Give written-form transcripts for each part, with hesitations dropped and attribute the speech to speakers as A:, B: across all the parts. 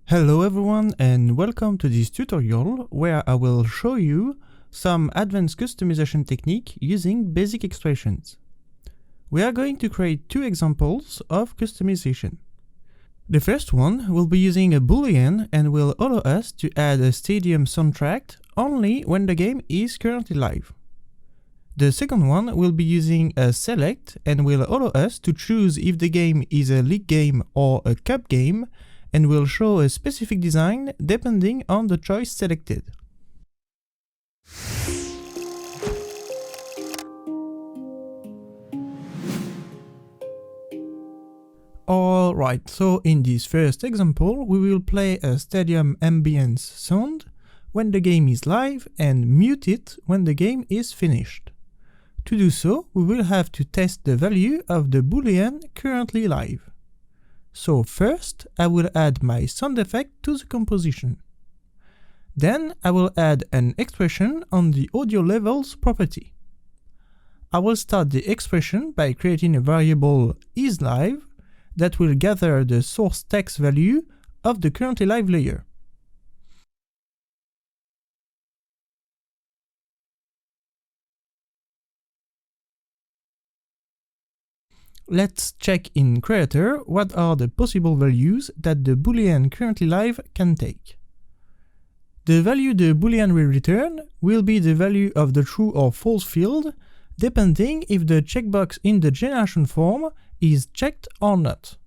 A: Hello everyone and welcome to this tutorial where I will show you some advanced customization technique using basic expressions. We are going to create two examples of customization. The first one will be using a boolean and will allow us to add a stadium soundtrack only when the game is currently live. The second one will be using a select and will allow us to choose if the game is a league game or a cup game, and will show a specific design depending on the choice selected. Alright, so in this first example, we will play a stadium ambience sound when the game is live and mute it when the game is finished. To do so, we will have to test the value of the boolean currently live. So first, I will add my sound effect to the composition. Then I will add an expression on the audio levels property. I will start the expression by creating a variable isLive that will gather the source text value of the currently live layer. Let's check in Creator what are the possible values that the boolean currently live can take. The value the boolean will return will be the value of the true or false field, depending if the checkbox in the generation form is checked or not.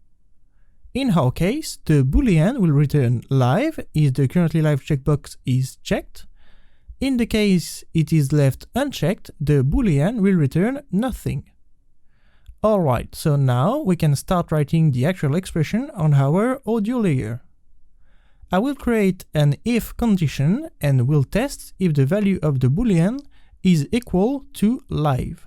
A: In our case, the boolean will return live if the currently live checkbox is checked. In the case it is left unchecked, the boolean will return nothing. Alright, so now we can start writing the actual expression on our audio layer. I will create an if condition and will test if the value of the boolean is equal to live.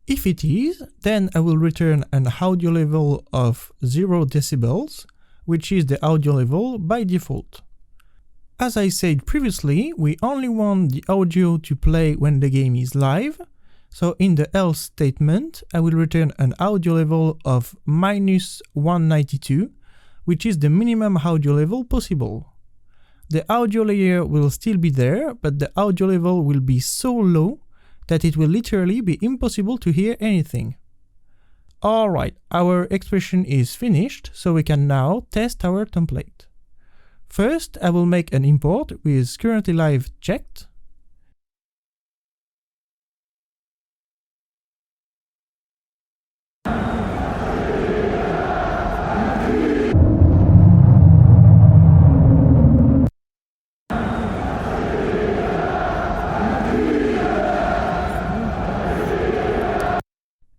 A: If it is, then I will return an audio level of 0 decibels, which is the audio level by default. As I said previously, we only want the audio to play when the game is live, so in the else statement I will return an audio level of -192, which is the minimum audio level possible. The audio layer will still be there, but the audio level will be so low that it will literally be impossible to hear anything. Alright, our expression is finished, so we can now test our template. First, I will make an import with currently live checked.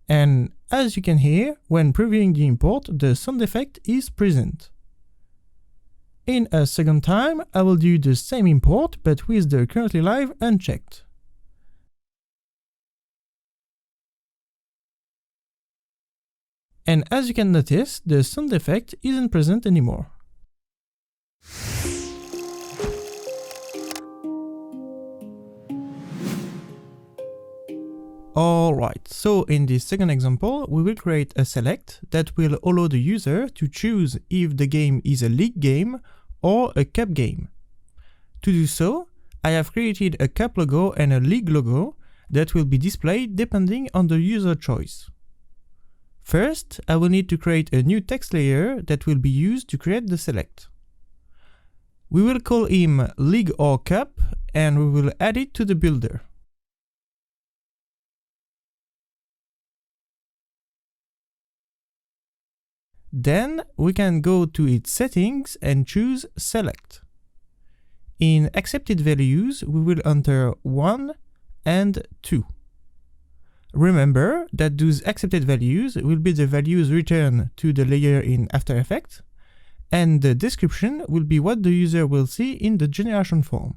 A: And as you can hear, when previewing the import, the sound effect is present. In a second time, I will do the same import, but with the currently live unchecked. And as you can notice, the sound effect isn't present anymore. Alright, so in this second example, we will create a select that will allow the user to choose if the game is a league game or a cup game. To do so, I have created a cup logo and a league logo that will be displayed depending on the user choice. First, I will need to create a new text layer that will be used to create the select. We will call him league or cup and we will add it to the builder. Then we can go to its settings and choose select. In accepted values, we will enter 1 and 2. Remember that those accepted values will be the values returned to the layer in After Effects, and the description will be what the user will see in the generation form.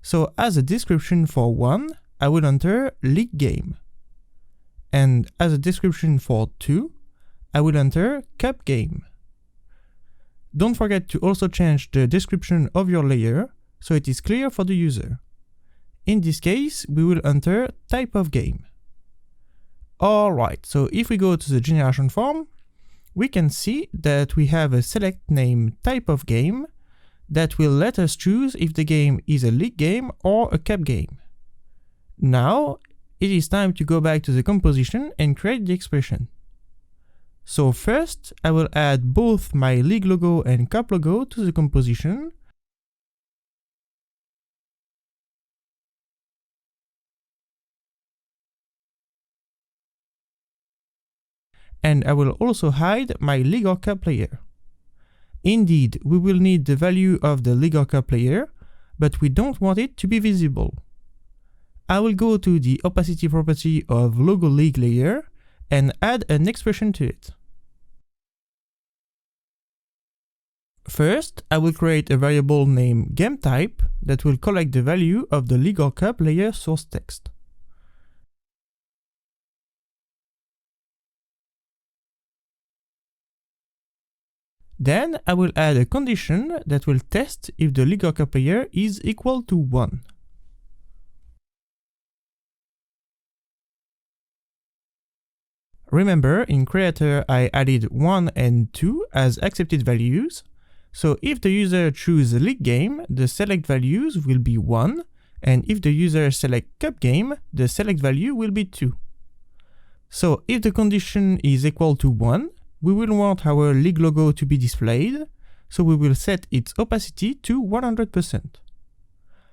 A: So as a description for 1, I will enter league game. And as a description for 2, I will enter cup game. Don't forget to also change the description of your layer so it is clear for the user. In this case, we will enter type of game. Alright, so if we go to the generation form, we can see that we have a select name type of game that will let us choose if the game is a league game or a cup game. Now, it is time to go back to the composition and create the expression. So first, I will add both my league logo and cup logo to the composition. And I will also hide my league or cup layer. Indeed, we will need the value of the league or cup layer, but we don't want it to be visible. I will go to the opacity property of logo league layer and add an expression to it. First, I will create a variable named gameType that will collect the value of the league or cup layer source text. Then I will add a condition that will test if the league or cup layer is equal to 1. Remember, in Creator I added 1 and 2 as accepted values, so if the user chooses league game, the select values will be 1, and if the user selects cup game, the select value will be 2. So if the condition is equal to 1, we will want our league logo to be displayed, so we will set its opacity to 100%.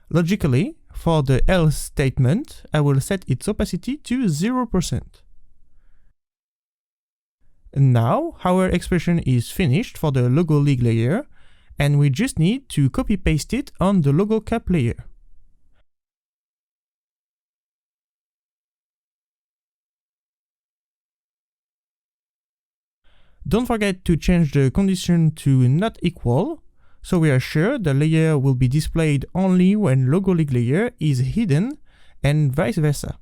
A: Logically, for the else statement, I will set its opacity to 0%. Now, our expression is finished for the logo league layer, and we just need to copy-paste it on the logo cup layer. Don't forget to change the condition to not equal, so we are sure the layer will be displayed only when logo league layer is hidden, and vice versa.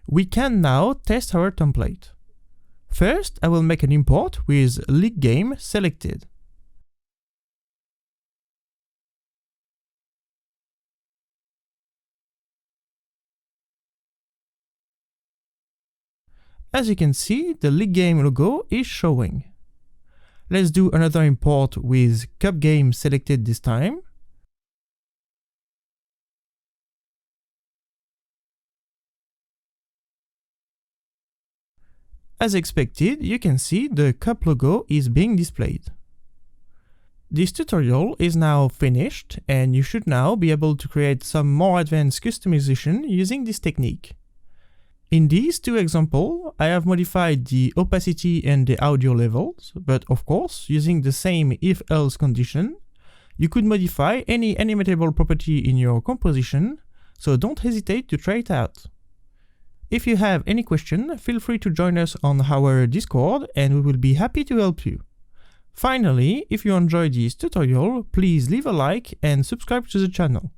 A: We can now test our template. First, I will make an import with league game selected. As you can see, the league game logo is showing. Let's do another import with cup game selected this time. As expected, you can see the cup logo is being displayed. This tutorial is now finished, and you should now be able to create some more advanced customization using this technique. In these two examples, I have modified the opacity and the audio levels, but of course, using the same if-else condition, you could modify any animatable property in your composition, so don't hesitate to try it out. If you have any question, feel free to join us on our Discord and we will be happy to help you. Finally, if you enjoyed this tutorial, please leave a like and subscribe to the channel.